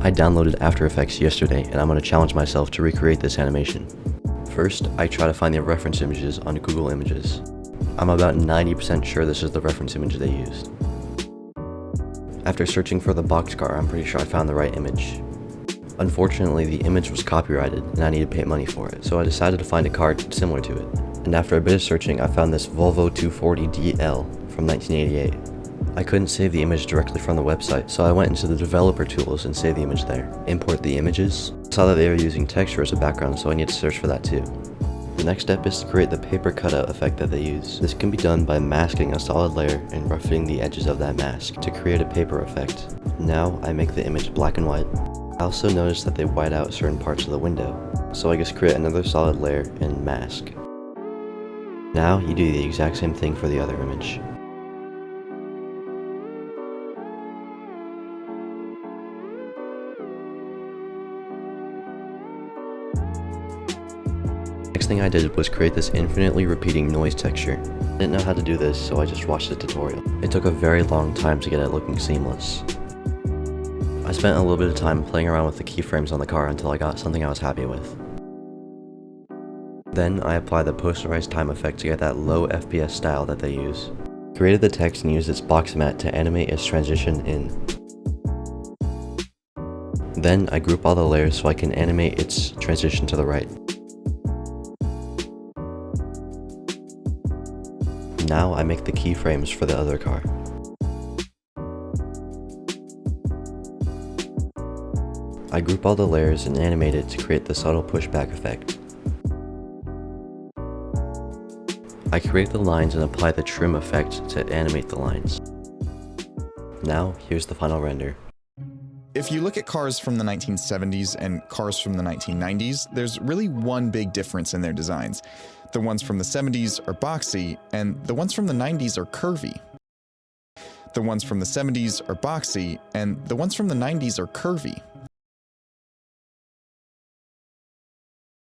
I downloaded After Effects yesterday and I'm going to challenge myself to recreate this animation. First, I try to find the reference images on Google Images. I'm about 90% sure this is the reference image they used. After searching for the box car, I'm pretty sure I found the right image. Unfortunately, the image was copyrighted and I needed to pay money for it, so I decided to find a car similar to it. And after a bit of searching, I found this Volvo 240DL from 1988. I couldn't save the image directly from the website, so I went into the developer tools and saved the image there. Import the images. I saw that they were using texture as a background, so I need to search for that too. The next step is to create the paper cutout effect that they use. This can be done by masking a solid layer and roughening the edges of that mask to create a paper effect. Now I make the image black and white. I also noticed that they white out certain parts of the window, so I just create another solid layer and mask. Now you do the exact same thing for the other image. Next thing I did was create this infinitely repeating noise texture. I didn't know how to do this, so I just watched the tutorial. It took a very long time to get it looking seamless. I spent a little bit of time playing around with the keyframes on the car until I got something I was happy with. Then I applied the posterized time effect to get that low FPS style that they use. Created the text and used its box mat to animate its transition in. Then I group all the layers so I can animate its transition to the right. Now I make the keyframes for the other car. I group all the layers and animate it to create the subtle pushback effect. I create the lines and apply the trim effect to animate the lines. Now, here's the final render. If you look at cars from the 1970s and cars from the 1990s, there's really one big difference in their designs. The ones from the 70s are boxy, and the ones from the 90s are curvy. The ones from the 70s are boxy, and the ones from the 90s are curvy.